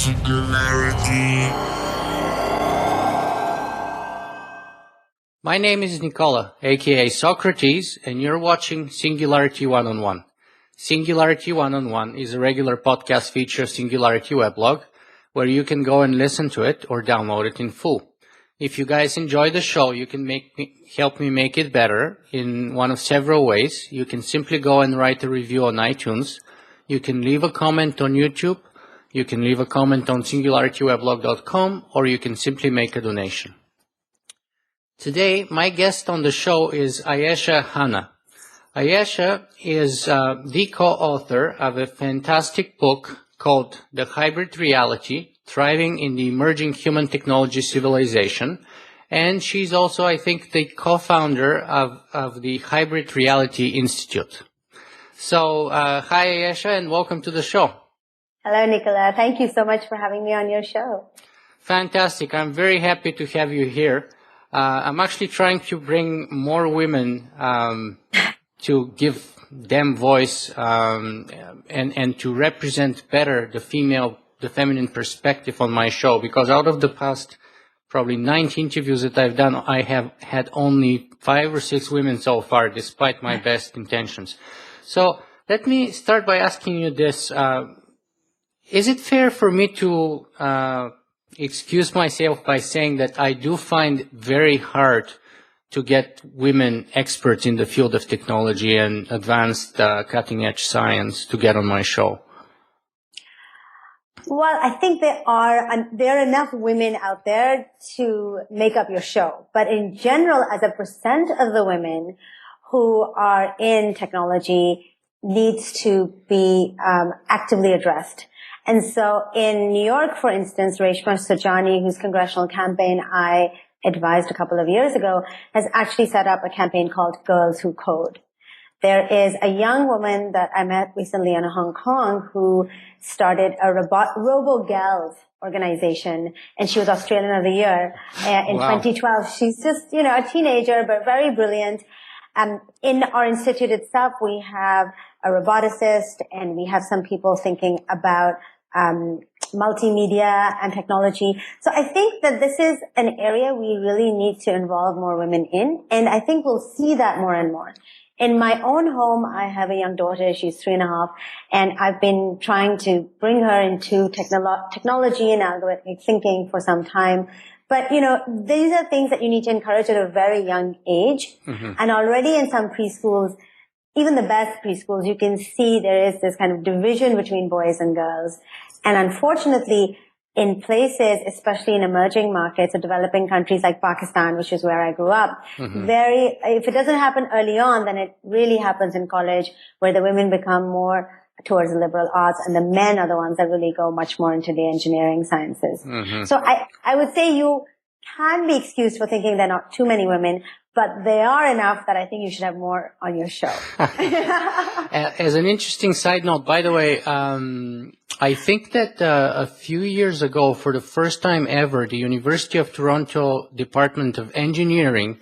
Singularity. My name is Nicola, aka Socrates, and you're watching Singularity One-on-One. Singularity One-on-One is a regular podcast feature of Singularity weblog, where you can go and listen to it or download it in full. If you guys enjoy the show, you can help me make it better in one of several ways. You can simply go and write a review on iTunes. You can leave a comment on YouTube. You can leave a comment on singularityweblog.com, or you can simply make a donation. Today, my guest on the show is Ayesha Khanna. Ayesha is the co-author of a fantastic book called The Hybrid Reality, Thriving in the Emerging Human Technology Civilization. And she's also, I think, the co-founder of the Hybrid Reality Institute. So, hi Ayesha, and welcome to the show. Hello, Nicola. Thank you so much for having me on your show. Fantastic. I'm very happy to have you here. I'm actually trying to bring more women to give them voice and to represent better the feminine perspective on my show, because out of the past probably 90 interviews that I've done, I have had only 5 or 6 women so far, despite my best intentions. So let me start by asking you this. Is it fair for me to excuse myself by saying that I do find it very hard to get women experts in the field of technology and advanced cutting-edge science to get on my show? Well, I think there are enough women out there to make up your show. But in general, as a percent of the women who are in technology needs to be actively addressed. And so in New York, for instance, Reshma Saujani, whose congressional campaign I advised a couple of years ago, has actually set up a campaign called Girls Who Code. There is a young woman that I met recently in Hong Kong who started a Robo-Gals organization, and she was Australian of the Year in 2012. She's just, a teenager, but very brilliant. In our institute itself, we have a roboticist, and we have some people thinking about multimedia and technology. So I think that this is an area we really need to involve more women in, and I think we'll see that more and more. In my own home, I have a young daughter. She's 3.5, and I've been trying to bring her into technology and algorithmic thinking for some time. But, these are things that you need to encourage at a very young age. Mm-hmm. And already in some preschools, even the best preschools, you can see there is this kind of division between boys and girls. And unfortunately, in places, especially in emerging markets or developing countries like Pakistan, which is where I grew up, mm-hmm. If it doesn't happen early on, then it really happens in college, where the women become more towards the liberal arts and the men are the ones that really go much more into the engineering sciences. Mm-hmm. So I would say you can be excused for thinking there are not too many women, but they are enough that I think you should have more on your show. As an interesting side note, by the way, I think that a few years ago, for the first time ever, the University of Toronto Department of Engineering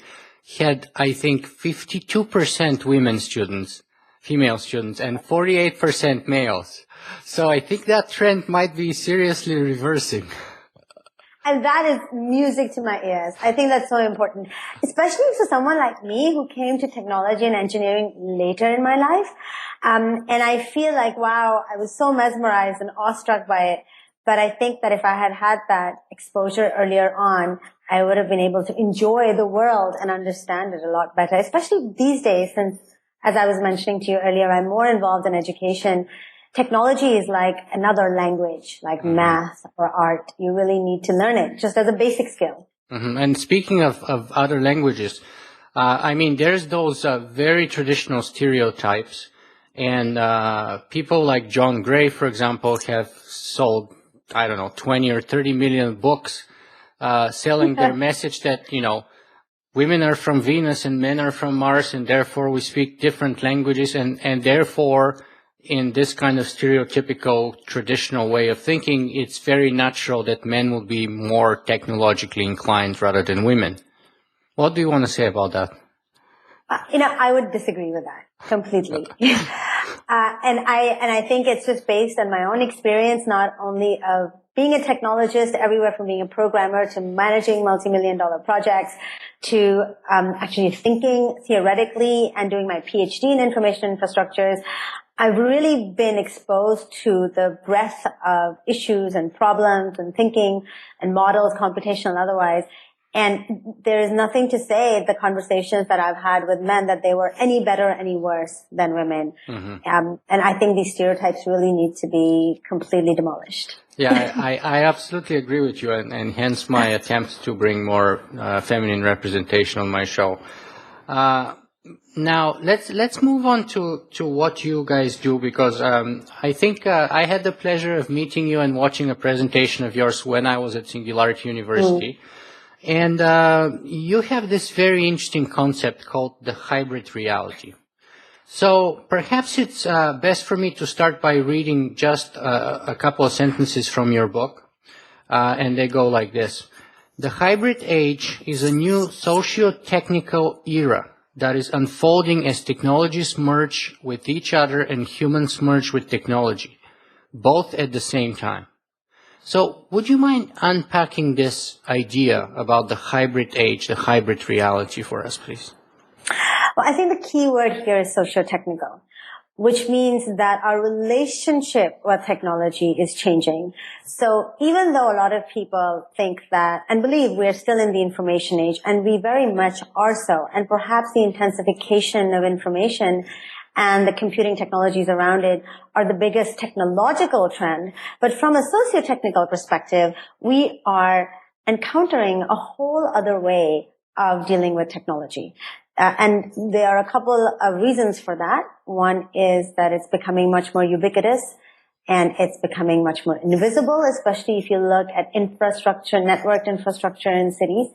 had, I think, 52% female students, and 48% males. So I think that trend might be seriously reversing. And that is music to my ears. I think that's so important, especially for someone like me who came to technology and engineering later in my life. And I feel like, wow, I was so mesmerized and awestruck by it. But I think that if I had had that exposure earlier on, I would have been able to enjoy the world and understand it a lot better, especially these days, since, as I was mentioning to you earlier, I'm more involved in education. Technology is like another language, like mm-hmm. math or art. You really need to learn it just as a basic skill. Mm-hmm. And speaking of other languages, there's those very traditional stereotypes, and people like John Gray, for example, have sold, 20 or 30 million books selling their message that, women are from Venus and men are from Mars, and therefore we speak different languages, and therefore in this kind of stereotypical traditional way of thinking, it's very natural that men will be more technologically inclined rather than women. What do you want to say about that? I would disagree with that completely. And I think it's just based on my own experience, not only of being a technologist, everywhere from being a programmer to managing multi-million-dollar projects to actually thinking theoretically and doing my PhD in information infrastructures, I've really been exposed to the breadth of issues and problems and thinking and models, computational and otherwise. And there is nothing to say the conversations that I've had with men that they were any better, any worse than women. Mm-hmm. And I think these stereotypes really need to be completely demolished. Yeah, I absolutely agree with you, and hence my attempt to bring more feminine representation on my show. Now let's move on to what you guys do, because I think I had the pleasure of meeting you and watching a presentation of yours when I was at Singularity University. And you have this very interesting concept called the hybrid reality. So perhaps it's best for me to start by reading just a couple of sentences from your book, and they go like this. The hybrid age is a new socio-technical era that is unfolding as technologies merge with each other and humans merge with technology, both at the same time. So would you mind unpacking this idea about the hybrid age, the hybrid reality for us, please? Well, I think the key word here is socio-technical, which means that our relationship with technology is changing. So even though a lot of people think that and believe we're still in the information age, and we very much are so, and perhaps the intensification of information and the computing technologies around it are the biggest technological trend. But from a socio-technical perspective, we are encountering a whole other way of dealing with technology. And there are a couple of reasons for that. One is that it's becoming much more ubiquitous and it's becoming much more invisible, especially if you look at infrastructure, networked infrastructure in cities.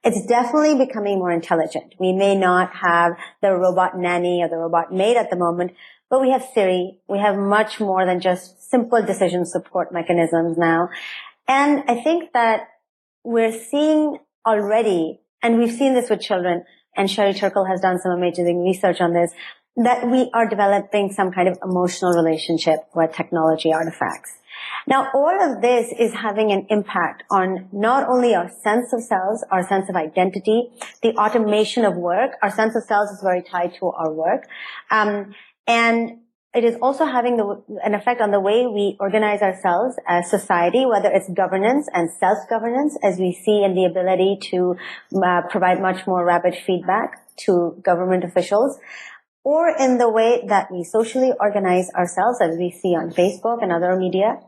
It's definitely becoming more intelligent. We may not have the robot nanny or the robot maid at the moment, but we have Siri. We have much more than just simple decision support mechanisms now. And I think that we're seeing already, and we've seen this with children, and Sherry Turkle has done some amazing research on this, that we are developing some kind of emotional relationship with technology artifacts. Now, all of this is having an impact on not only our sense of selves, our sense of identity, the automation of work. Our sense of selves is very tied to our work. And it is also having an effect on the way we organize ourselves as society, whether it's governance and self-governance, as we see in the ability to provide much more rapid feedback to government officials, or in the way that we socially organize ourselves, as we see on Facebook and other media.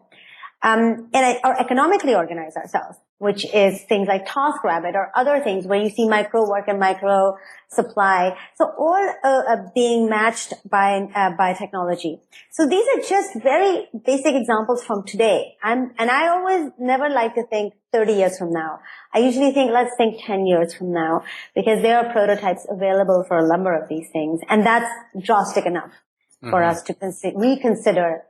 Or economically organize ourselves, which is things like TaskRabbit or other things where you see micro work and micro supply. So all being matched by technology. So these are just very basic examples from today. And I always never like to think 30 years from now. I usually think, let's think 10 years from now, because there are prototypes available for a number of these things. And that's drastic enough for us to reconsider.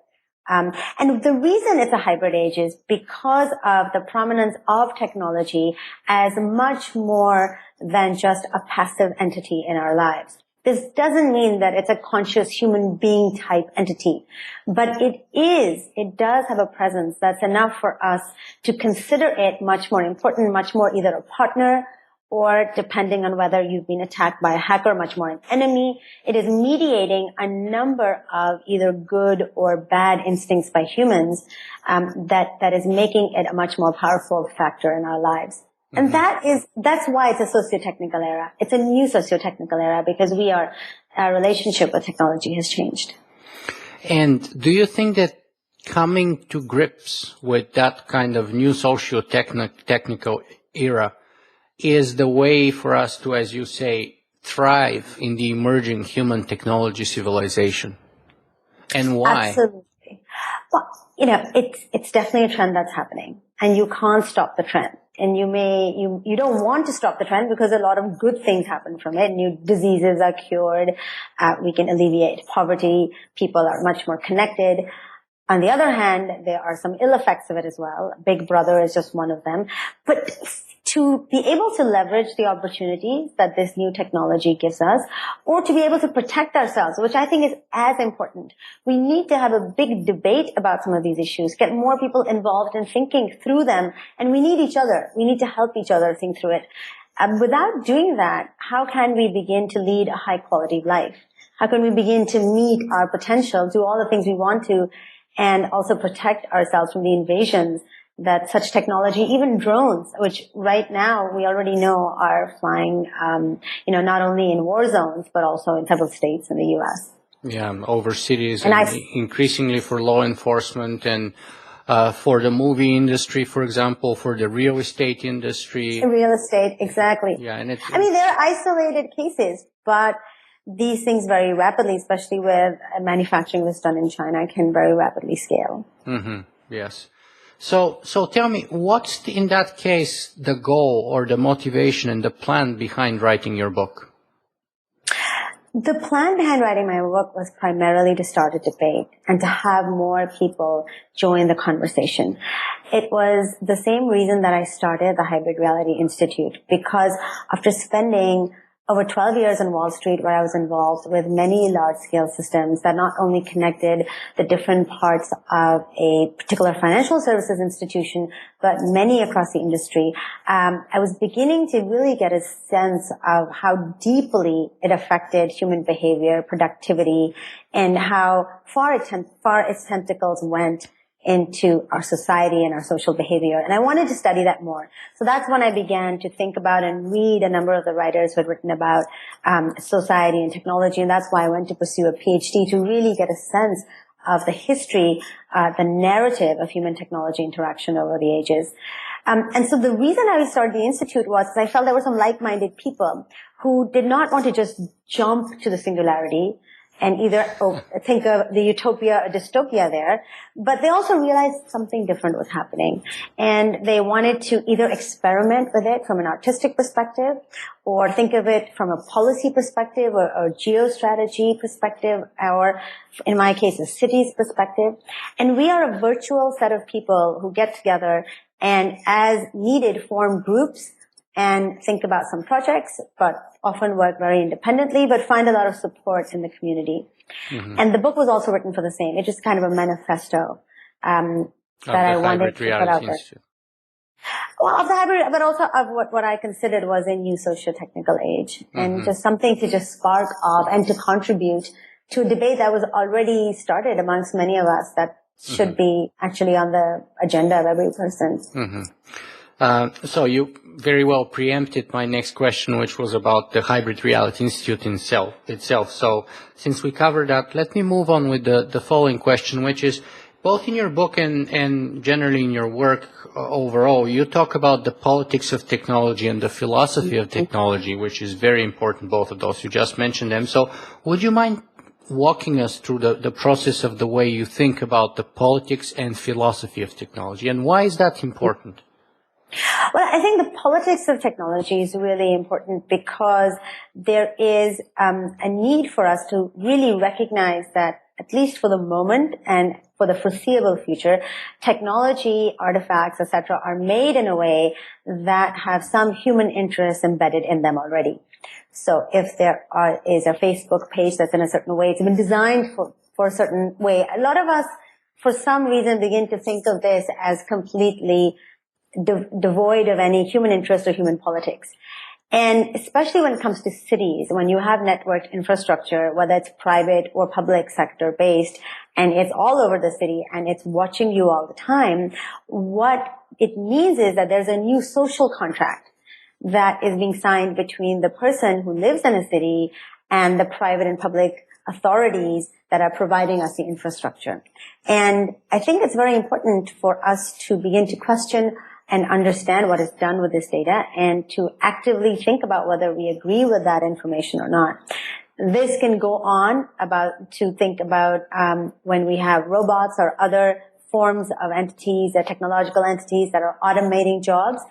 And the reason it's a hybrid age is because of the prominence of technology as much more than just a passive entity in our lives. This doesn't mean that it's a conscious human being type entity, but it does have a presence that's enough for us to consider it much more important, much more either a partner, or depending on whether you've been attacked by a hacker, much more an enemy. It is mediating a number of either good or bad instincts by humans, that is making it a much more powerful factor in our lives. And that's why it's a socio-technical era. It's a new socio-technical era because our relationship with technology has changed. And do you think that coming to grips with that kind of new socio-technical era is the way for us to, as you say, thrive in the emerging human technology civilization? And why? Absolutely. Well, it's definitely a trend that's happening, and you can't stop the trend. And you don't want to stop the trend because a lot of good things happen from it. New diseases are cured. We can alleviate poverty. People are much more connected. On the other hand, there are some ill effects of it as well. Big Brother is just one of them. But to be able to leverage the opportunities that this new technology gives us, or to be able to protect ourselves, which I think is as important. We need to have a big debate about some of these issues, get more people involved in thinking through them, and we need each other. We need to help each other think through it. Without doing that, how can we begin to lead a high quality life? How can we begin to meet our potential, do all the things we want to, and also protect ourselves from the invasions that such technology, even drones, which right now we already know are flying, not only in war zones, but also in several states in the U.S. Yeah, over cities and increasingly for law enforcement and for the movie industry, for example, for the real estate industry. Real estate, exactly. Yeah, and there are isolated cases, but these things very rapidly, especially with manufacturing that's done in China, can very rapidly scale. Mm-hmm. Yes. So tell me, what's in that case the goal or the motivation and the plan behind writing your book? The plan behind writing my book was primarily to start a debate and to have more people join the conversation. It was the same reason that I started the Hybrid Reality Institute, because after spending over 12 years on Wall Street, where I was involved with many large-scale systems that not only connected the different parts of a particular financial services institution, but many across the industry, I was beginning to really get a sense of how deeply it affected human behavior, productivity, and how far its tentacles went into our society and our social behavior. And I wanted to study that more. So that's when I began to think about and read a number of the writers who had written about society and technology. And that's why I went to pursue a PhD, to really get a sense of the history, the narrative of human-technology interaction over the ages. And so the reason I started the Institute was I felt there were some like-minded people who did not want to just jump to the singularity and either think of the utopia or dystopia there, but they also realized something different was happening. And they wanted to either experiment with it from an artistic perspective, or think of it from a policy perspective or geostrategy perspective, or in my case, a city's perspective. And we are a virtual set of people who get together and, as needed, form groups and think about some projects, but often work very independently, but find a lot of support in the community. Mm-hmm. And the book was also written for the same. It's just kind of a manifesto that I wanted to put out there. Well, of the hybrid, but also of what I considered was a new socio-technical age, and just something to just spark off and to contribute to a debate that was already started amongst many of us that should be actually on the agenda of every person. So you very well preempted my next question, which was about the Hybrid Reality Institute itself. So since we covered that, let me move on with the following question, which is, both in your book and generally in your work overall, you talk about the politics of technology and the philosophy of technology, which is very important, both of those. You just mentioned them. So would you mind walking us through the process of the way you think about the politics and philosophy of technology, and why is that important? Well, I think the politics of technology is really important because there is a need for us to really recognize that, at least for the moment and for the foreseeable future, technology, artifacts, etc., are made in a way that have some human interest embedded in them already. So if there is a Facebook page that's in a certain way, it's been designed for a certain way. A lot of us, for some reason, begin to think of this as completely devoid of any human interest or human politics. And especially when it comes to cities, when you have networked infrastructure, whether it's private or public sector based, and it's all over the city and it's watching you all the time, what it means is that there's a new social contract that is being signed between the person who lives in a city and the private and public authorities that are providing us the infrastructure. And I think it's very important for us to begin to question and understand what is done with this data, and to actively think about whether we agree with that information or not. This can go on to think about when we have robots or other forms of entities, technological entities that are automating jobs.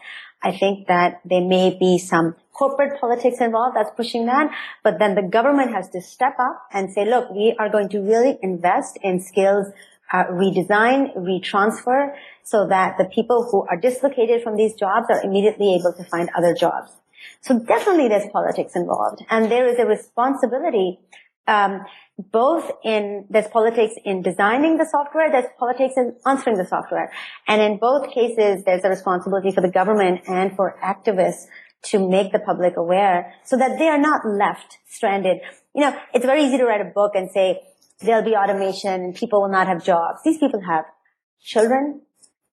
I think that there may be some corporate politics involved that's pushing that, but then the government has to step up and say, look, we are going to really invest in skills redesign, retransfer, so that the people who are dislocated from these jobs are immediately able to find other jobs. So definitely there's politics involved, and there is a responsibility, there's politics in designing the software, there's politics in answering the software. And in both cases, there's a responsibility for the government and for activists to make the public aware so that they are not left stranded. It's very easy to write a book and say there'll be automation and people will not have jobs. These people have children,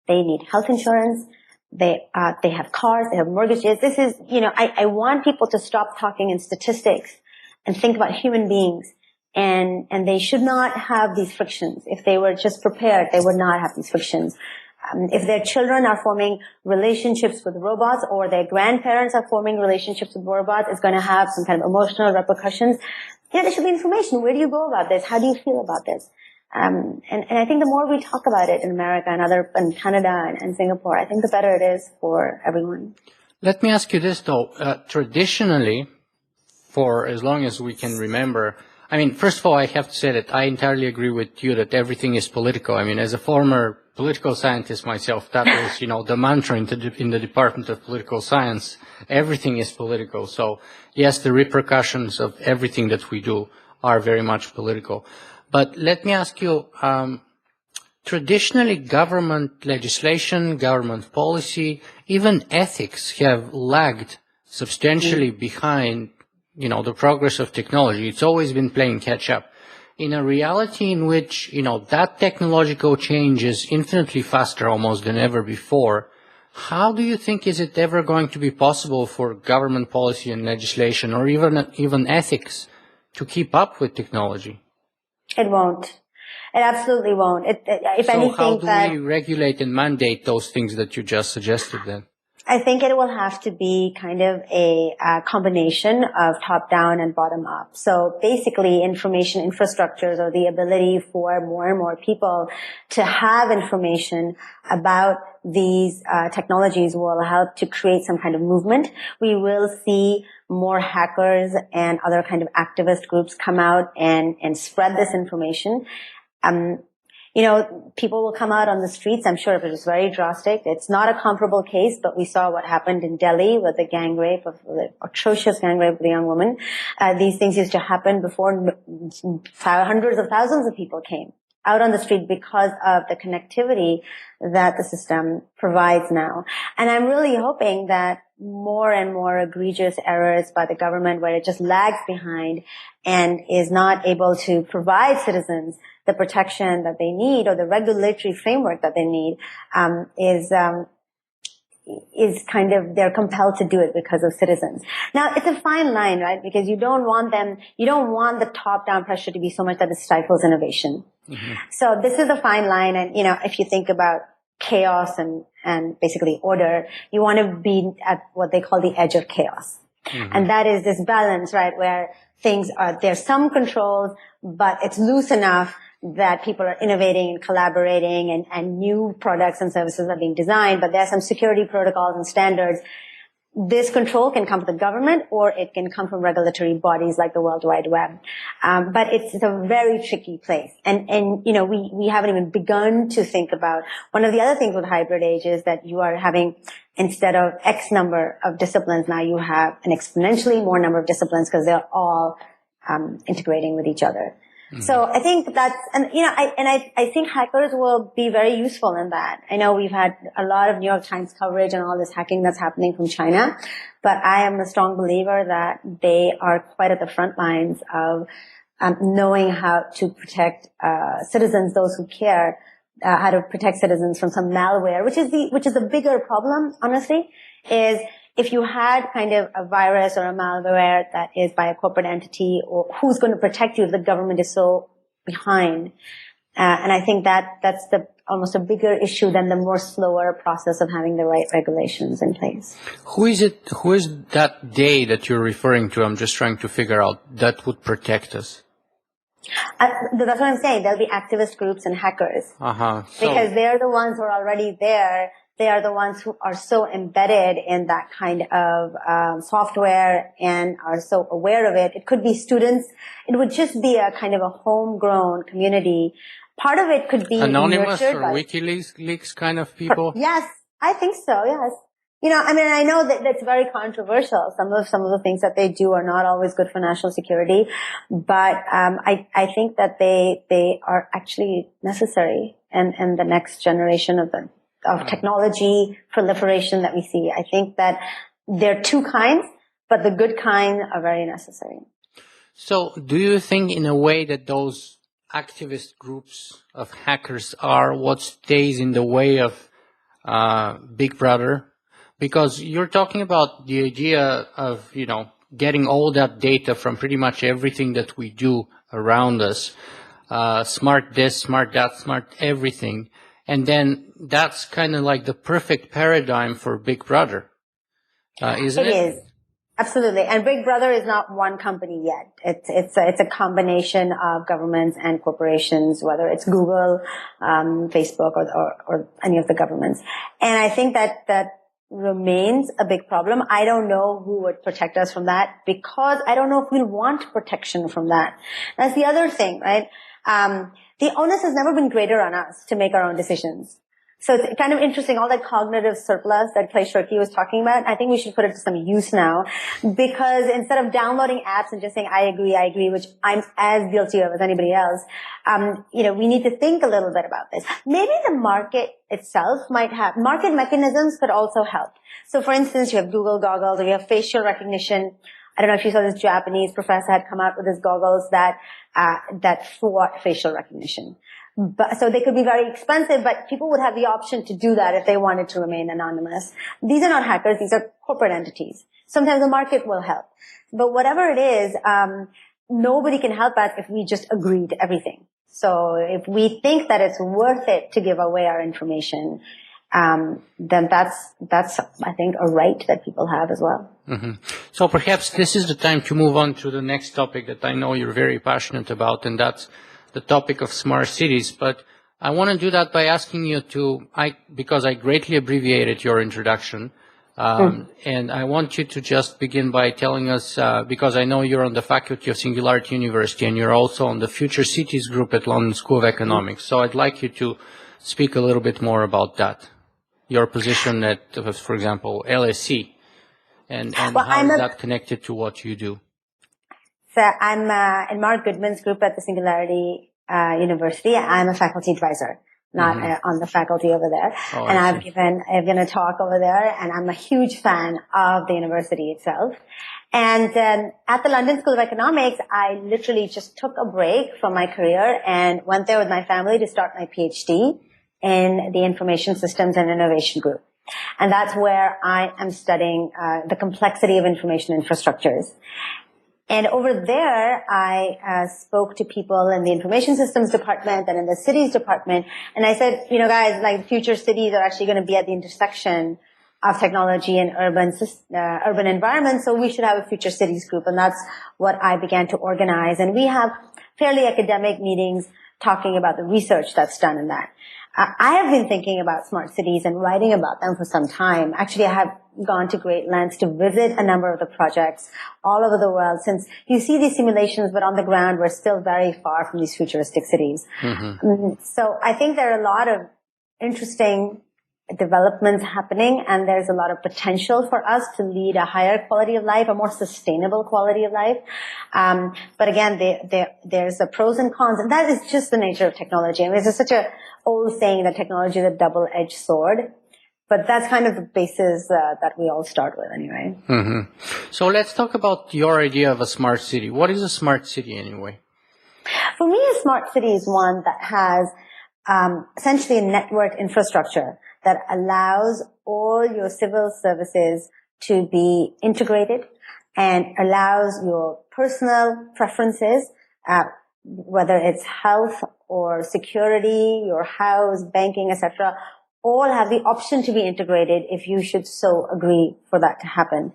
they need health insurance, they have cars, they have mortgages. This is, I want people to stop talking in statistics and think about human beings. And they should not have these frictions. If they were just prepared, they would not have these frictions. If their children are forming relationships with robots, or their grandparents are forming relationships with robots, it's going to have some kind of emotional repercussions. There should be information. Where do you go about this? How do you feel about this? And I think the more we talk about it in America and Canada and Singapore, I think the better it is for everyone. Let me ask you this though. Traditionally, for as long as we can remember, first of all, I have to say that I entirely agree with you that everything is political. As a former political scientist myself, that was, the mantra in the Department of Political Science. Everything is political. So yes, the repercussions of everything that we do are very much political. But let me ask you, traditionally government legislation, government policy, even ethics have lagged substantially behind the progress of technology. It's always been playing catch up. In a reality in which, that technological change is infinitely faster almost than ever before, how do you think is it ever going to be possible for government policy and legislation, or even ethics, to keep up with technology? It won't. It absolutely won't. So how do we regulate and mandate those things that you just suggested then? I think it will have to be kind of a combination of top-down and bottom-up. So basically, information infrastructures, or the ability for more and more people to have information about these technologies, will help to create some kind of movement. We will see more hackers and other kind of activist groups come out and spread this information. People will come out on the streets. I'm sure if it was very drastic. It's not a comparable case, but we saw what happened in Delhi with the atrocious gang rape of the young woman. These things used to happen before hundreds of thousands of people came out on the street because of the connectivity that the system provides now. And I'm really hoping that more and more egregious errors by the government, where it just lags behind and is not able to provide citizens the protection that they need, or the regulatory framework that they need, is kind of, they're compelled to do it because of citizens. Now, it's a fine line, right? Because you don't want the top-down pressure to be so much that it stifles innovation. Mm-hmm. So this is a fine line. And, if you think about chaos and basically order, you want to be at what they call the edge of chaos. Mm-hmm. And that is this balance, right? Where there's some controls, but it's loose enough that people are innovating and collaborating, and new products and services are being designed, but there are some security protocols and standards. This control can come from the government, or it can come from regulatory bodies like the World Wide Web. But it's a very tricky place. And we haven't even begun to think about, one of the other things with hybrid age is that you are having, instead of X number of disciplines, now you have an exponentially more number of disciplines, because they're all integrating with each other. Mm-hmm. So I think that's, I think hackers will be very useful in that. I know we've had a lot of New York Times coverage and all this hacking that's happening from China, but I am a strong believer that they are quite at the front lines of knowing how to protect citizens, those who care, how to protect citizens from some malware, which is the bigger problem, honestly, is if you had kind of a virus or a malware that is by a corporate entity, or who's going to protect you if the government is so behind? And I think that's almost a bigger issue than the more slower process of having the right regulations in place. Who is that they that you're referring to? I'm just trying to figure out, that would protect us. That's what I'm saying. There'll be activist groups and hackers. Because they're the ones who are already there. They are the ones who are so embedded in that kind of software and are so aware of it. It could be students. It would just be a kind of a homegrown community Part of it could be Anonymous nurtured or by WikiLeaks leaks kind of people? Yes, I think so. Yes. I mean, I know that that's very controversial. Some of the things that they do are not always good for national security, but I think that they are actually necessary, and the next generation of technology proliferation that we see. I think that there are two kinds, but the good kind are very necessary. So, do you think, in a way, that those activist groups of hackers are what stays in the way of Big Brother? Because you're talking about the idea of, getting all that data from pretty much everything that we do around us, smart this, smart that, smart everything. And then that's kind of like the perfect paradigm for Big Brother, isn't it? It is. Absolutely. And Big Brother is not one company yet. It's a combination of governments and corporations, whether it's Google, Facebook, or any of the governments. And I think that remains a big problem. I don't know who would protect us from that, because I don't know if we'll want protection from that. That's the other thing, right? The onus has never been greater on us to make our own decisions. So it's kind of interesting, all that cognitive surplus that Clay Shirky was talking about, I think we should put it to some use now, because instead of downloading apps and just saying, I agree, which I'm as guilty of as anybody else, we need to think a little bit about this. Maybe the market itself market mechanisms could also help. So for instance, you have Google goggles, or you have facial recognition. I don't know if you saw, this Japanese professor had come out with his goggles that thwart facial recognition. So they could be very expensive, but people would have the option to do that if they wanted to remain anonymous. These are not hackers. These are corporate entities. Sometimes the market will help. But whatever it is, nobody can help us if we just agree to everything. So if we think that it's worth it to give away our information, then that's, I think, a right that people have as well. Mm-hmm. So perhaps this is the time to move on to the next topic that I know you're very passionate about, and that's the topic of smart cities. But I want to do that by asking you because I greatly abbreviated your introduction, and I want you to just begin by telling us, because I know you're on the faculty of Singularity University, and you're also on the Future Cities group at London School of Economics. So I'd like you to speak a little bit more about that, your position at, for example, LSE, and how is that connected to what you do? So I'm in Mark Goodman's group at the Singularity University. I'm a faculty advisor, not on the faculty over there. Oh, and I've given a talk over there, and I'm a huge fan of the university itself. And at the London School of Economics, I literally just took a break from my career and went there with my family to start my PhD in the Information Systems and Innovation group. And that's where I am studying the complexity of information infrastructures. And over there, I spoke to people in the information systems department and in the cities department. And I said, guys, like, future cities are actually going to be at the intersection of technology and urban environments. So we should have a future cities group. And that's what I began to organize. And we have fairly academic meetings talking about the research that's done in that. I have been thinking about smart cities and writing about them for some time. Actually, I have gone to great lengths to visit a number of the projects all over the world, since you see these simulations, but on the ground, we're still very far from these futuristic cities. So I think there are a lot of interesting developments happening, and there's a lot of potential for us to lead a higher quality of life, a more sustainable quality of life. But again, there's the pros and cons, and that is just the nature of technology. I mean, there's such a old saying that technology is a double-edged sword, but that's kind of the basis that we all start with anyway. So let's talk about your idea of a smart city. What is a smart city anyway? For me, a smart city is one that has essentially a network infrastructure that allows all your civil services to be integrated and allows your personal preferences, whether it's health or security, your house, banking, etc., all have the option to be integrated if you should so agree for that to happen.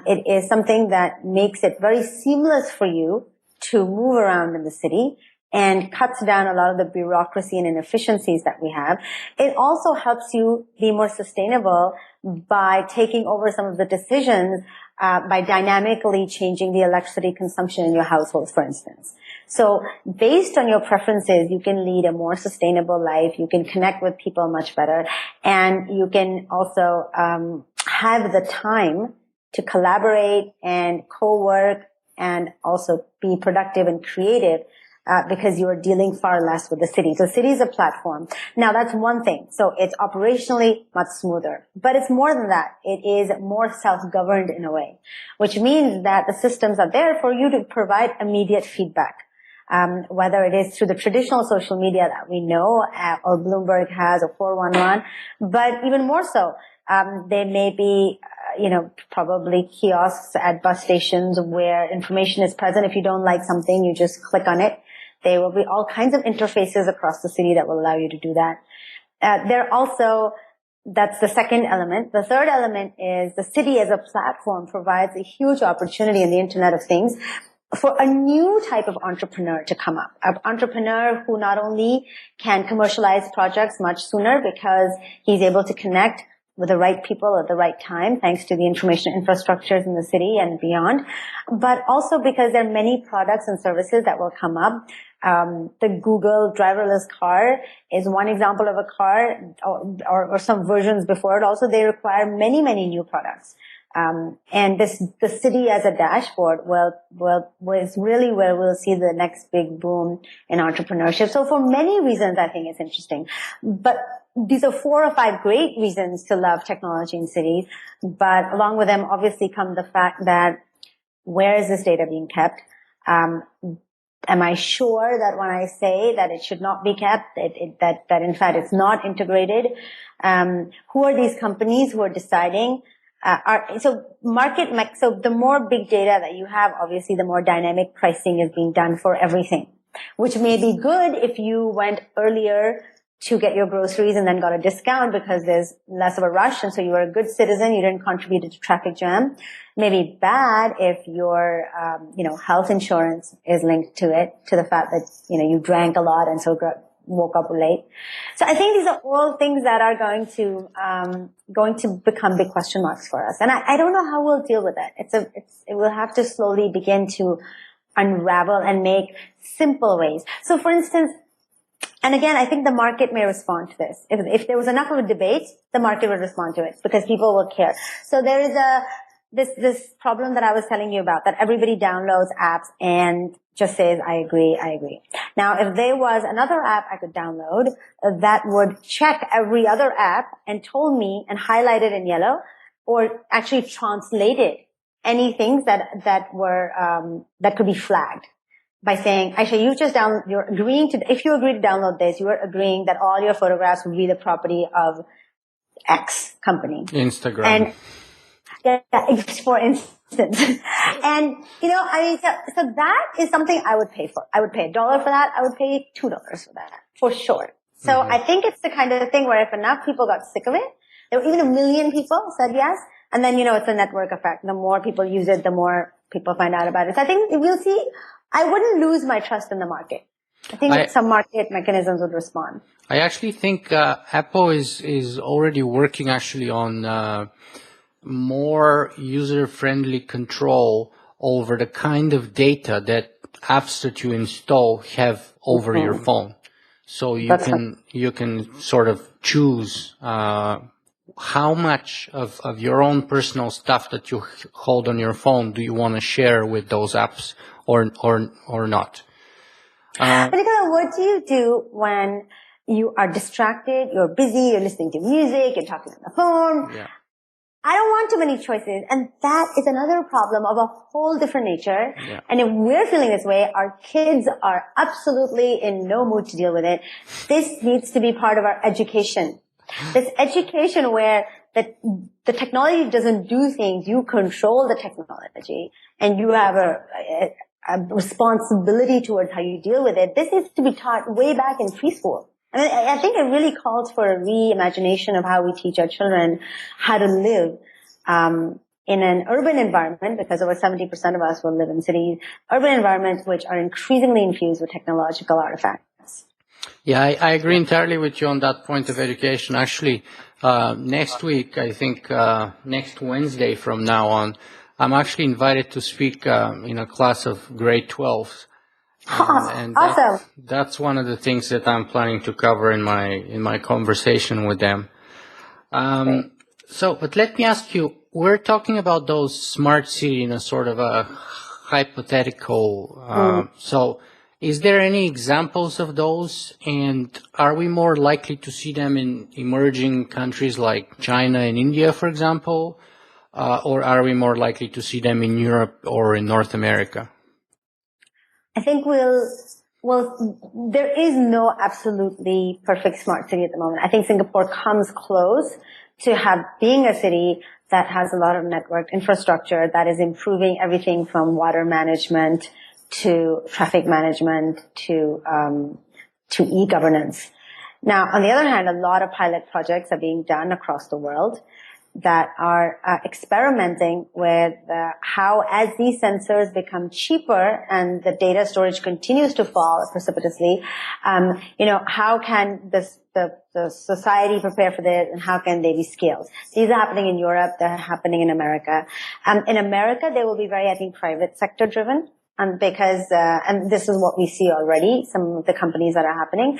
It is something that makes it very seamless for you to move around in the city and cuts down a lot of the bureaucracy and inefficiencies that we have. It also helps you be more sustainable by taking over some of the decisions, by dynamically changing the electricity consumption in your households, for instance. So based on your preferences, you can lead a more sustainable life. You can connect with people much better. And you can also have the time to collaborate and co-work and also be productive and creative because you are dealing far less with the city. So city is a platform. Now that's one thing. So it's operationally much smoother, but it's more than that. It is more self-governed in a way, which means that the systems are there for you to provide immediate feedback. Whether it is through the traditional social media that we know, or Bloomberg has, or 411, but even more so, there may be, probably kiosks at bus stations where information is present. If you don't like something, you just click on it. There will be all kinds of interfaces across the city that will allow you to do that. That's the second element. The third element is the city as a platform provides a huge opportunity in the Internet of Things for a new type of entrepreneur to come up. An entrepreneur who not only can commercialize projects much sooner because he's able to connect with the right people at the right time, thanks to the information infrastructures in the city and beyond, but also because there are many products and services that will come up. The Google driverless car is one example of a car, or some versions before it. Also, they require many, many new products. And the city as a dashboard was really where we'll see the next big boom in entrepreneurship. So for many reasons, I think it's interesting. But these are 4 or 5 great reasons to love technology in cities. But along with them, obviously, come the fact that where is this data being kept? Am I sure that when I say that it should not be kept, that in fact it's not integrated? Who are these companies who are deciding? So the more big data that you have, obviously, the more dynamic pricing is being done for everything, which may be good if you went earlier to get your groceries and then got a discount because there's less of a rush. And so you were a good citizen. You didn't contribute to traffic jam. Maybe bad if your, health insurance is linked to it, to the fact that, you drank a lot and so woke up late. So I think these are all things that are going to become big question marks for us. And I don't know how we'll deal with it. We'll have to slowly begin to unravel and make simple ways. So for instance, and again, I think the market may respond to this. If there was enough of a debate, the market would respond to it because people will care. So there is this problem that I was telling you about, that everybody downloads apps and just says, I agree. Now, if there was another app I could download that would check every other app and told me and highlight it in yellow, or actually translated any things that could be flagged by saying, Ayesha, if you agree to download this, you are agreeing that all your photographs will be the property of X company. Instagram. And for instance. And, so that is something I would pay for. I would pay $1 for that. I would pay $2 for that, for sure. So I think it's the kind of thing where if enough people got sick of it, there were even 1 million people said yes. And then, it's a network effect. The more people use it, the more people find out about it. So I think we'll see. I wouldn't lose my trust in the market. I think some market mechanisms would respond. I actually think Apple is already working actually on more user-friendly control over the kind of data that apps that you install have over your phone. So you can sort of choose how much of your own personal stuff that you hold on your phone do you want to share with those apps or not. But what do you do when you are distracted, you're busy, you're listening to music, you're talking on the phone? Yeah. I don't want too many choices. And that is another problem of a whole different nature. Yeah. And if we're feeling this way, our kids are absolutely in no mood to deal with it. This needs to be part of our education. This education where the technology doesn't do things. You control the technology and you have a responsibility towards how you deal with it. This needs to be taught way back in preschool. I mean, I think it really calls for a reimagination of how we teach our children how to live in an urban environment, because over 70% of us will live in cities, urban environments which are increasingly infused with technological artifacts. Yeah, I agree entirely with you on that point of education. Actually, next week, I think next Wednesday from now on, I'm actually invited to speak in a class of grade 12s. and Awesome. that's one of the things that I'm planning to cover in my conversation with them. But let me ask you, we're talking about those smart city in a sort of a hypothetical. So is there any examples of those? And are we more likely to see them in emerging countries like China and India, for example? Or are we more likely to see them in Europe or in North America? I think there is no absolutely perfect smart city at the moment. I think Singapore comes close to being a city that has a lot of network infrastructure that is improving everything from water management to traffic management to e-governance. Now, on the other hand, a lot of pilot projects are being done across the world that are experimenting with how, as these sensors become cheaper and the data storage continues to fall precipitously, how can the society prepare for this, and how can they be scaled? These are happening in Europe. They're happening in America. In America, they will be very, I think, private sector driven. Because and this is what we see already, some of the companies that are happening.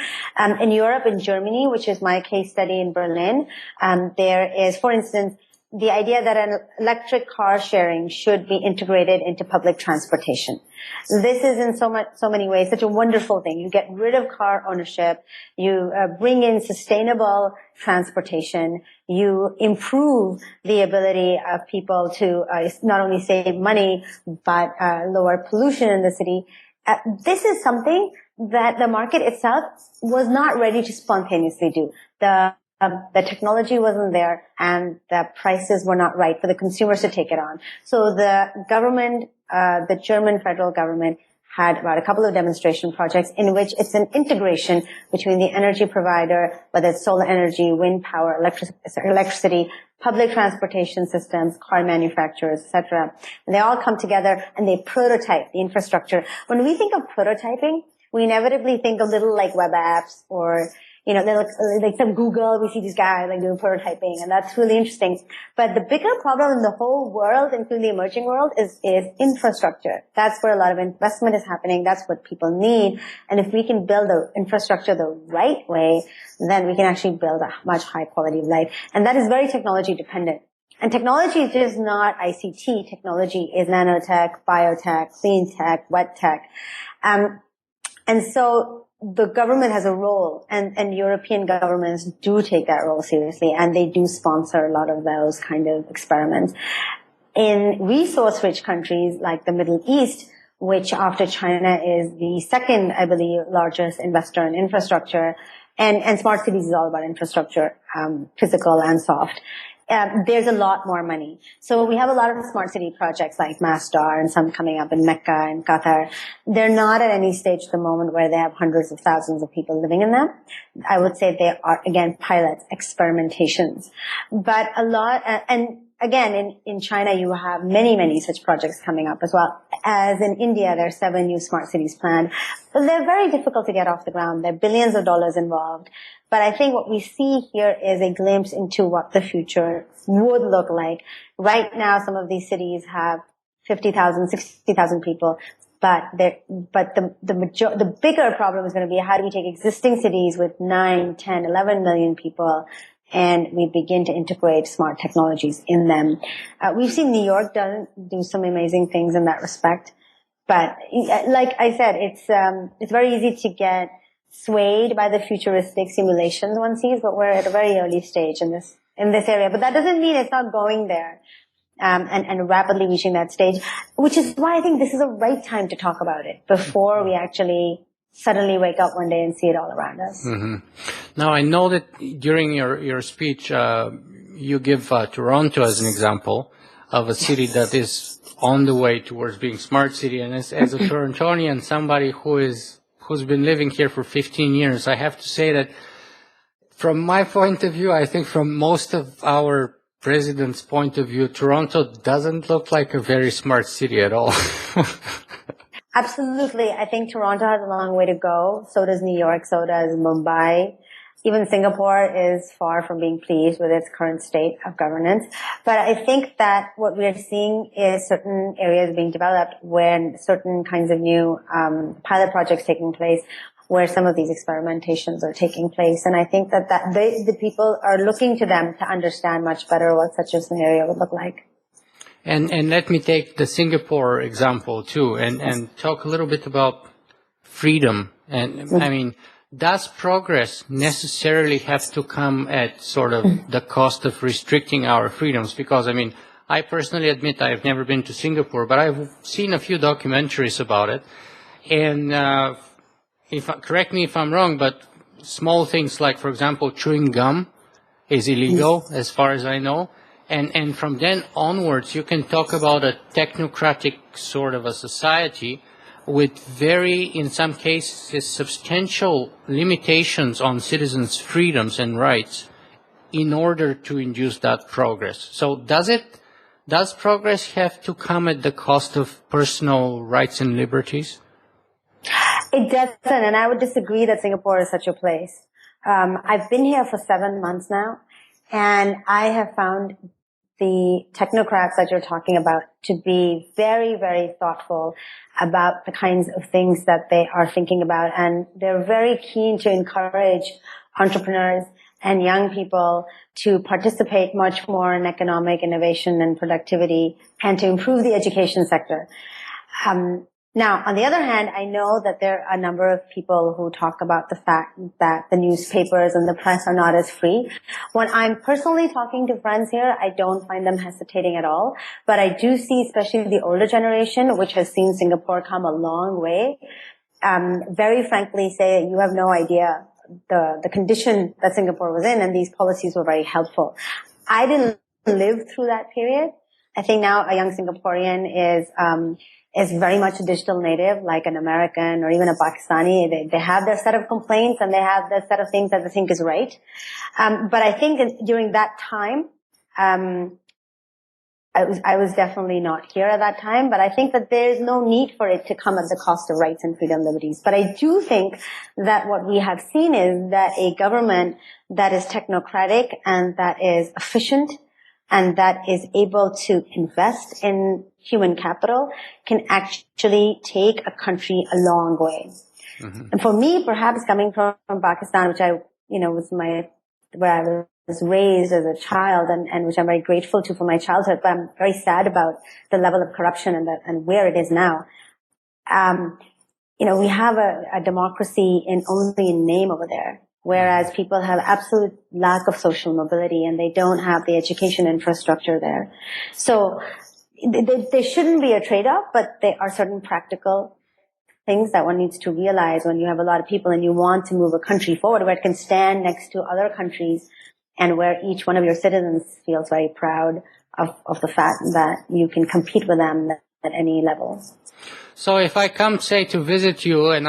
In Europe, in Germany, which is my case study in Berlin, there is, for instance, the idea that an electric car sharing should be integrated into public transportation. This is in so many ways such a wonderful thing. You get rid of car ownership, you bring in sustainable transportation, you improve the ability of people to not only save money but lower pollution in the city. This is something that the market itself was not ready to spontaneously do. The technology wasn't there and the prices were not right for the consumers to take it on. So the government, the German federal government had about a couple of demonstration projects in which it's an integration between the energy provider, whether it's solar energy, wind power, electricity, public transportation systems, car manufacturers, etc. And they all come together and they prototype the infrastructure. When we think of prototyping, we inevitably think of little like web apps or like some Google, we see these guys like doing prototyping, and that's really interesting. But the bigger problem in the whole world, including the emerging world, is infrastructure. That's where a lot of investment is happening. That's what people need. And if we can build the infrastructure the right way, then we can actually build a much high quality of life. And that is very technology dependent. And technology is just not ICT. Technology is nanotech, biotech, clean tech, wet tech. And so the government has a role, and European governments do take that role seriously, and they do sponsor a lot of those kind of experiments. In resource-rich countries like the Middle East, which after China is the second, I believe, largest investor in infrastructure, and smart cities is all about infrastructure, physical and soft. There's a lot more money. So we have a lot of smart city projects like Masdar and some coming up in Mecca and Qatar. They're not at any stage at the moment where they have hundreds of thousands of people living in them. I would say they are, again, pilots, experimentations. But a lot, and again, in China, you have many such projects coming up as well. As in India, there are 7 new smart cities planned. But they're very difficult to get off the ground. There are billions of dollars involved. But I think what we see here is a glimpse into what the future would look like. Right now, some of these cities have 50,000, 60,000 people. But the bigger problem is going to be how do we take existing cities with 9, 10, 11 million people and we begin to integrate smart technologies in them. We've seen New York do some amazing things in that respect. But like I said, it's very easy to get swayed by the futuristic simulations one sees, but we're at a very early stage in this area. But that doesn't mean it's not going there, and rapidly reaching that stage, which is why I think this is the right time to talk about it before we actually suddenly wake up one day and see it all around us. Mm-hmm. Now, I know that during your speech, you give Toronto as an example of a city that is on the way towards being smart city. And as a Torontonian, somebody who's been living here for 15 years, I have to say that from my point of view, I think from most of our president's point of view, Toronto doesn't look like a very smart city at all. Absolutely. I think Toronto has a long way to go. So does New York. So does Mumbai. Even Singapore is far from being pleased with its current state of governance. But I think that what we're seeing is certain areas being developed when certain kinds of new pilot projects taking place, where some of these experimentations are taking place. And I think that the people are looking to them to understand much better what such a scenario would look like. And let me take the Singapore example too, and talk a little bit about freedom. And I mean, does progress necessarily have to come at sort of the cost of restricting our freedoms? Because I mean, I personally admit I've never been to Singapore, but I've seen a few documentaries about it. And correct me if I'm wrong, but small things like, for example, chewing gum is illegal as far as I know. And from then onwards, you can talk about a technocratic sort of a society with very, in some cases, substantial limitations on citizens' freedoms and rights in order to induce that progress. So does progress have to come at the cost of personal rights and liberties? It doesn't, and I would disagree that Singapore is such a place. I've been here for 7 months now, and I have found the technocrats that you're talking about to be very, very thoughtful about the kinds of things that they are thinking about. And they're very keen to encourage entrepreneurs and young people to participate much more in economic innovation and productivity and to improve the education sector. Now, on the other hand, I know that there are a number of people who talk about the fact that the newspapers and the press are not as free. When I'm personally talking to friends here, I don't find them hesitating at all. But I do see, especially the older generation, which has seen Singapore come a long way, very frankly say, you have no idea the condition that Singapore was in, and these policies were very helpful. I didn't live through that period. I think now a young Singaporean is very much a digital native, like an American or even a Pakistani. They have their set of complaints and they have their set of things that they think is right. But I think during that time, I was definitely not here at that time, but I think that there is no need for it to come at the cost of rights and freedom liberties. But I do think that what we have seen is that a government that is technocratic and that is efficient and that is able to invest in human capital can actually take a country a long way. Mm-hmm. And for me, perhaps coming from Pakistan, which was where I was raised as a child and which I'm very grateful to for my childhood, but I'm very sad about the level of corruption and where it is now. We have a democracy only in name over there, whereas people have absolute lack of social mobility and they don't have the education infrastructure there. So they shouldn't be a trade-off, but they are certain practical things that one needs to realize when you have a lot of people and you want to move a country forward where it can stand next to other countries and where each one of your citizens feels very proud of the fact that you can compete with them at any level. So if I come, say, to visit you and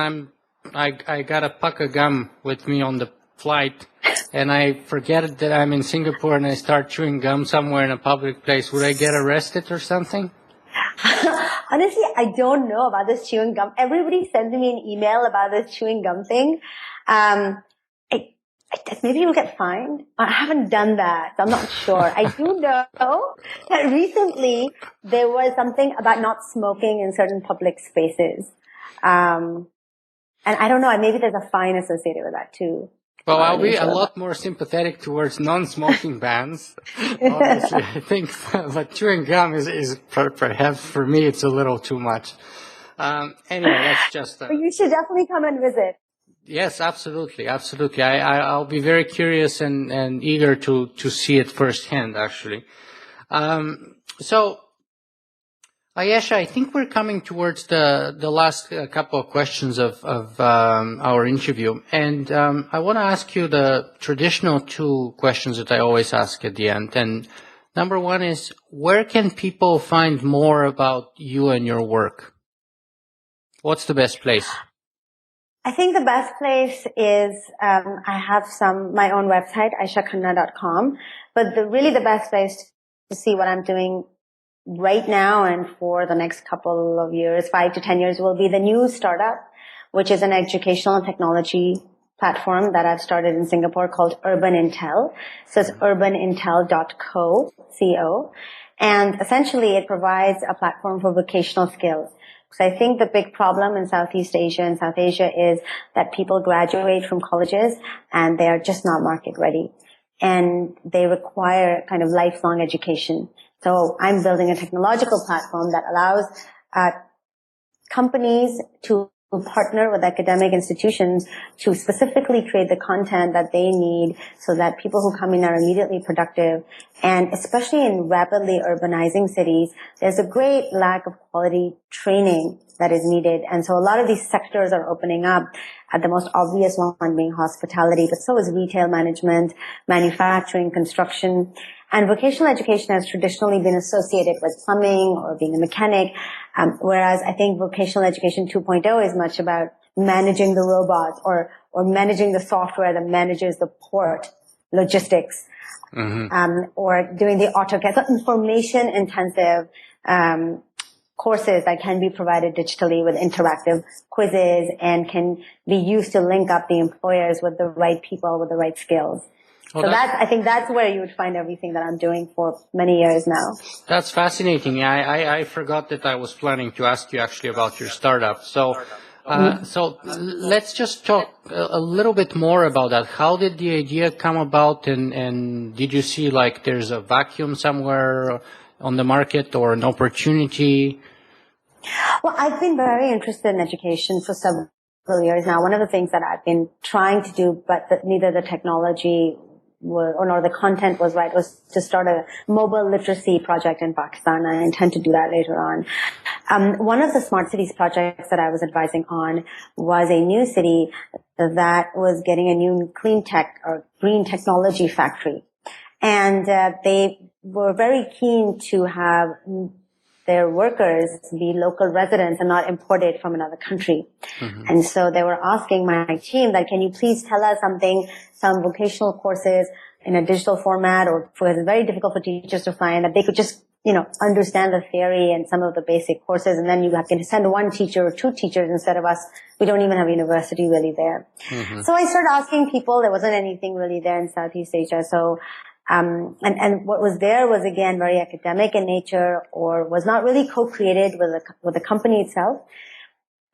I got a pack of gum with me on the flight and I forget that I'm in Singapore and I start chewing gum somewhere in a public place, would I get arrested or something? Honestly, I don't know about this chewing gum. Everybody sends me an email about this chewing gum thing. Maybe you'll get fined. I haven't done that, so I'm not sure. I do know that recently there was something about not smoking in certain public spaces. And I don't know, maybe there's a fine associated with that too. Well, I'll be a lot more sympathetic towards non-smoking bans. Honestly, I think, but chewing gum is perhaps for me, it's a little too much. Anyway, that's just... You should definitely come and visit. Yes, absolutely. Absolutely. I'll be very curious and eager to see it firsthand, actually. So, Ayesha, I think we're coming towards the last couple of questions of our interview. And I want to ask you the traditional 2 questions that I always ask at the end. And number 1 is, where can people find more about you and your work? What's the best place? I think the best place is, I have my own website, AyeshaKhanna.com, but really the best place to see what I'm doing right now and for the next couple of years, 5 to 10 years, will be the new startup, which is an educational and technology platform that I've started in Singapore called Urban Intel. So it's urbanintel.co. And essentially it provides a platform for vocational skills. So I think the big problem in Southeast Asia and South Asia is that people graduate from colleges and they are just not market ready. And they require kind of lifelong education. So I'm building a technological platform that allows companies to partner with academic institutions to specifically create the content that they need so that people who come in are immediately productive. And especially in rapidly urbanizing cities, there's a great lack of quality training that is needed. And so a lot of these sectors are opening up, at the most obvious one being hospitality, but so is retail management, manufacturing, construction. And vocational education has traditionally been associated with plumbing or being a mechanic, whereas I think vocational education 2.0 is much about managing the robots or managing the software that manages the port logistics, or doing the AutoCAD. So information intensive courses that can be provided digitally with interactive quizzes and can be used to link up the employers with the right people with the right skills. Well, so I think that's where you would find everything that I'm doing for many years now. That's fascinating. I forgot that I was planning to ask you actually about your startup. So let's just talk a little bit more about that. How did the idea come about, and did you see like there's a vacuum somewhere on the market or an opportunity? Well, I've been very interested in education for several years now. One of the things that I've been trying to do, but neither the technology nor the content was right, was to start a mobile literacy project in Pakistan. I intend to do that later on. One of the smart cities projects that I was advising on was a new city that was getting a new clean tech or green technology factory. And they were very keen to have their workers be local residents and not imported from another country. And so they were asking my team that, can you please tell us some vocational courses in a digital format, or for it's very difficult for teachers to find, that they could just, understand the theory and some of the basic courses, and then you can send one teacher or two teachers instead of us. We don't even have university really there. So I started asking people. There wasn't anything really there in Southeast Asia. So and what was there was again very academic in nature, or was not really co-created with the company itself.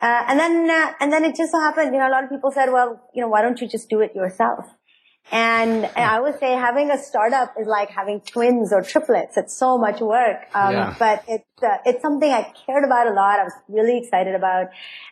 And then it just so happened, a lot of people said, well, why don't you just do it yourself? And I would say having a startup is like having twins or triplets. It's so much work. But it's something I cared about a lot. I was really excited about.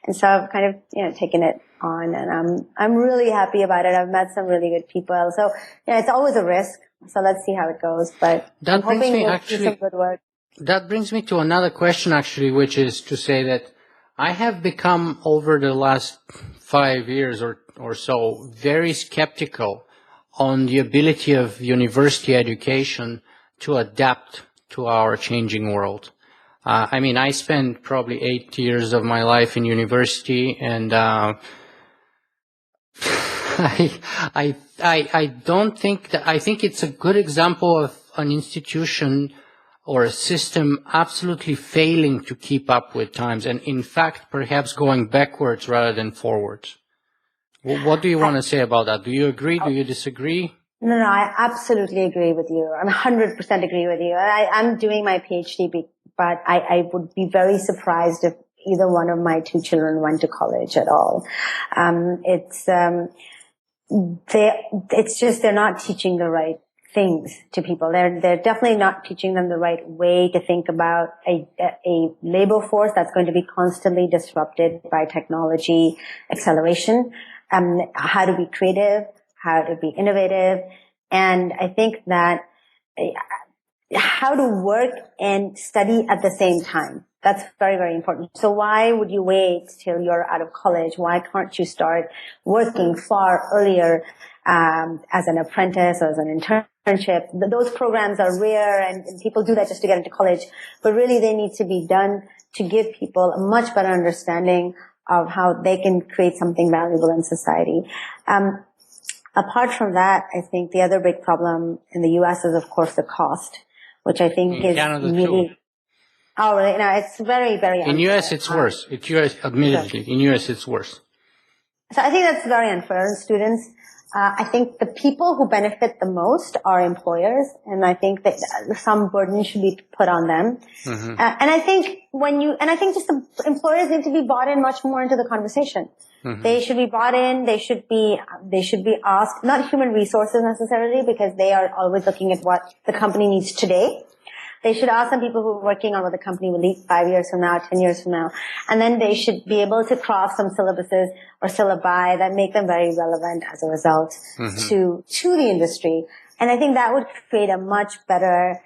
And so I've kind of, taken it on, and I'm really happy about it. I've met some really good people. So, it's always a risk. So let's see how it goes, but I'm hoping we'll do some good work. That brings me to another question, actually, which is to say that I have become, over the last 5 years or so, very skeptical on the ability of university education to adapt to our changing world. I spent probably 8 years of my life in university, and I don't think that, I think it's a good example of an institution or a system absolutely failing to keep up with times, and in fact perhaps going backwards rather than forwards. What do you want to say about that? Do you agree? Do you disagree? No, I absolutely agree with you. I'm 100% agree with you. I'm doing my PhD, but I would be very surprised if either one of my two children went to college at all. It's just they're not teaching the right things to people. They're definitely not teaching them the right way to think about a labor force that's going to be constantly disrupted by technology acceleration, how to be creative, how to be innovative. And I think that how to work and study at the same time. That's very, very important. So why would you wait till you're out of college? Why can't you start working far earlier, as an apprentice or as an internship? Those programs are rare, and people do that just to get into college. But really they need to be done to give people a much better understanding of how they can create something valuable in society. Apart from that, I think the other big problem in the U.S. is, of course, the cost, which I think is Canada really... too. Oh, really? No, it's very, very In unfair. U.S. it's worse. In U.S. it's worse. So I think that's very unfair on students. I think the people who benefit the most are employers, and I think that some burden should be put on them. Mm-hmm. And I think just the employers need to be brought in much more into the conversation. Mm-hmm. They should be brought in. They should be asked, not human resources necessarily, because they are always looking at what the company needs today. They should ask some people who are working on what the company will need 5 years from now, 10 years from now. And then they should be able to craft some syllabuses or syllabi that make them very relevant as a result to the industry. And I think that would create a much better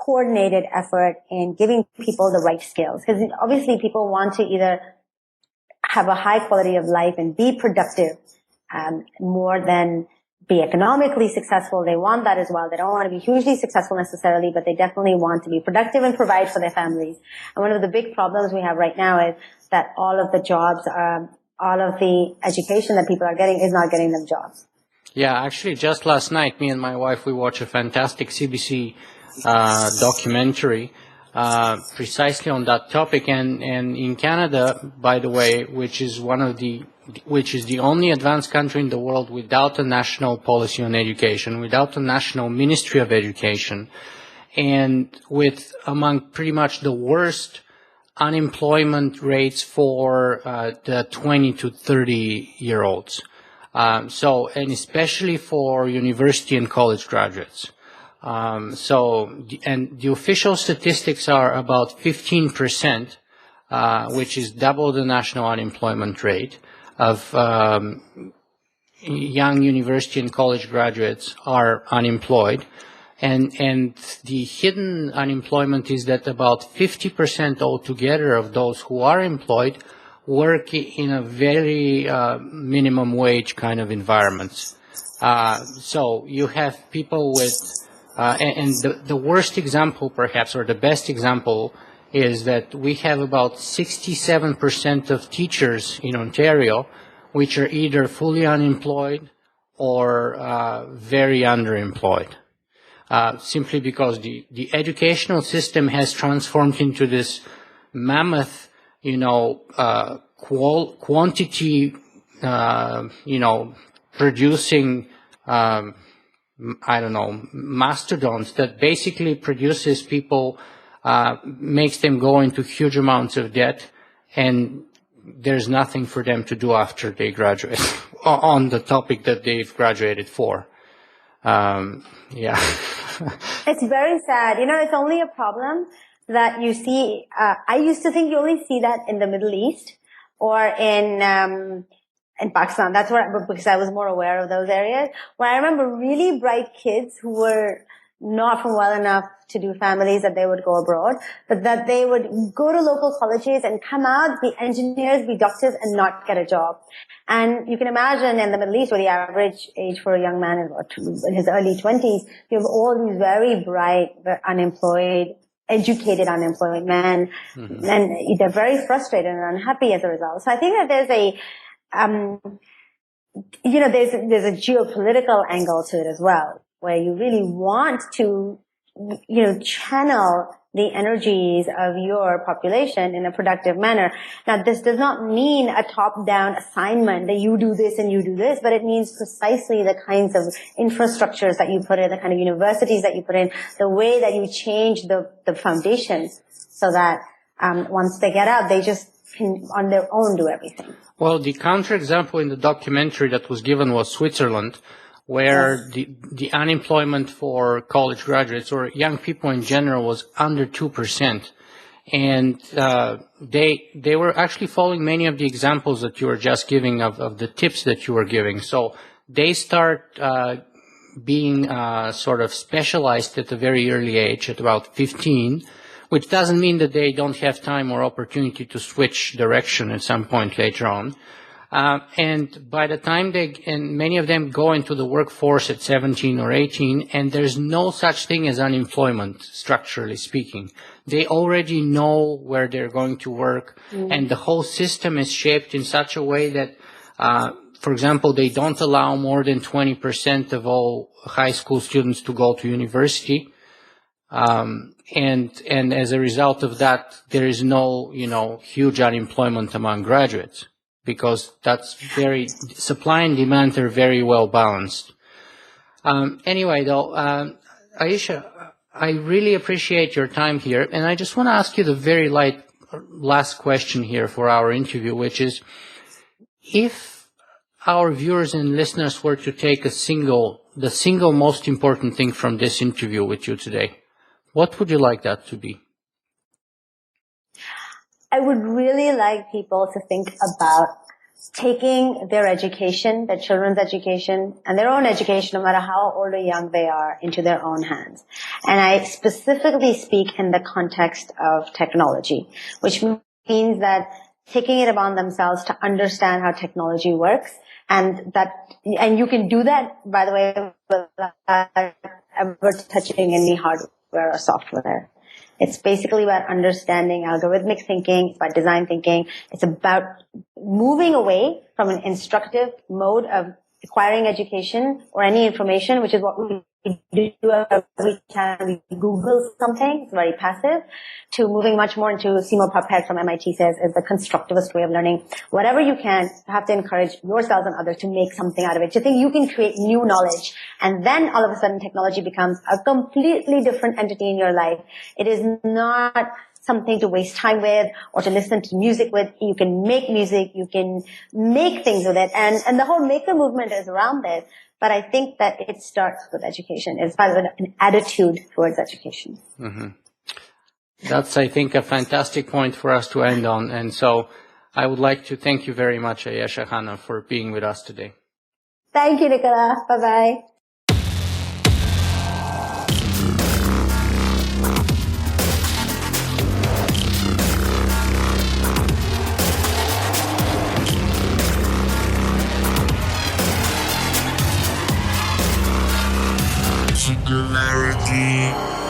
coordinated effort in giving people the right skills. Because obviously people want to either have a high quality of life and be productive more than be economically successful. They want that as well. They don't want to be hugely successful necessarily, but they definitely want to be productive and provide for their families. And one of the big problems we have right now is that all of the jobs, all of the education that people are getting is not getting them jobs. Yeah, actually, just last night, me and my wife, we watched a fantastic CBC documentary precisely on that topic. And in Canada, by the way, which is the only advanced country in the world without a national policy on education, without a national ministry of education, and with among pretty much the worst unemployment rates for the 20 to 30-year-olds. And especially for university and college graduates. And the official statistics are about 15%, which is double the national unemployment rate of young university and college graduates are unemployed. And the hidden unemployment is that about 50% altogether of those who are employed work in a very minimum wage kind of environments. So you have people with, and the worst example perhaps, or the best example, is that we have about 67% of teachers in Ontario which are either fully unemployed or very underemployed. Simply because the educational system has transformed into this mammoth, quantity, producing, mastodons that basically produces people, makes them go into huge amounts of debt, and there's nothing for them to do after they graduate on the topic that they've graduated for. Yeah. It's very sad. It's only a problem that you see. I used to think you only see that in the Middle East or in Pakistan. That's where, because I was more aware of those areas, where I remember really bright kids who were not from well enough to do families that they would go abroad, but that they would go to local colleges and come out, be engineers, be doctors, and not get a job. And you can imagine in the Middle East, where the average age for a young man is in his early 20s, you have all these very bright, unemployed, educated unemployed men, and they're very frustrated and unhappy as a result. So I think that there's a geopolitical angle to it as well, where you really want to, channel the energies of your population in a productive manner. Now, this does not mean a top-down assignment that you do this and you do this, but it means precisely the kinds of infrastructures that you put in, the kind of universities that you put in, the way that you change the foundations so that once they get out, they just can on their own do everything. Well, the counterexample in the documentary that was given was Switzerland, where the unemployment for college graduates or young people in general was under 2%. And they were actually following many of the examples that you were just giving of the tips that you were giving. So they start being sort of specialized at a very early age, at about 15, which doesn't mean that they don't have time or opportunity to switch direction at some point later on. And by the time many of them go into the workforce at 17 or 18, and there's no such thing as unemployment, structurally speaking. They already know where they're going to work, and the whole system is shaped in such a way that, for example, they don't allow more than 20% of all high school students to go to university. And as a result of that, there is no, huge unemployment among graduates. because that's supply and demand are very well balanced. Anyway, though, Ayesha, I really appreciate your time here, and I just want to ask you the very last question here for our interview, which is, if our viewers and listeners were to take the single most important thing from this interview with you today, what would you like that to be? I would really like people to think about taking their education, their children's education, and their own education, no matter how old or young they are, into their own hands. And I specifically speak in the context of technology, which means that taking it upon themselves to understand how technology works, and you can do that, by the way, without ever touching any hardware or software. It's basically about understanding algorithmic thinking. It's about design thinking. It's about moving away from an instructive mode of acquiring education or any information, which is what we do every time we Google something. It's very passive, to moving much more into, Seymour Papert from MIT says, is the constructivist way of learning. Whatever you can, you have to encourage yourselves and others to make something out of it, to think you can create new knowledge. And then all of a sudden technology becomes a completely different entity in your life. It is not something to waste time with or to listen to music with. You can make music, you can make things with it. And the whole maker movement is around this. But I think that it starts with education. It's part of an attitude towards education. Mm-hmm. That's, I think, a fantastic point for us to end on. And so I would like to thank you very much, Ayesha Khanna, for being with us today. Thank you, Nicola. Bye-bye. Singularity.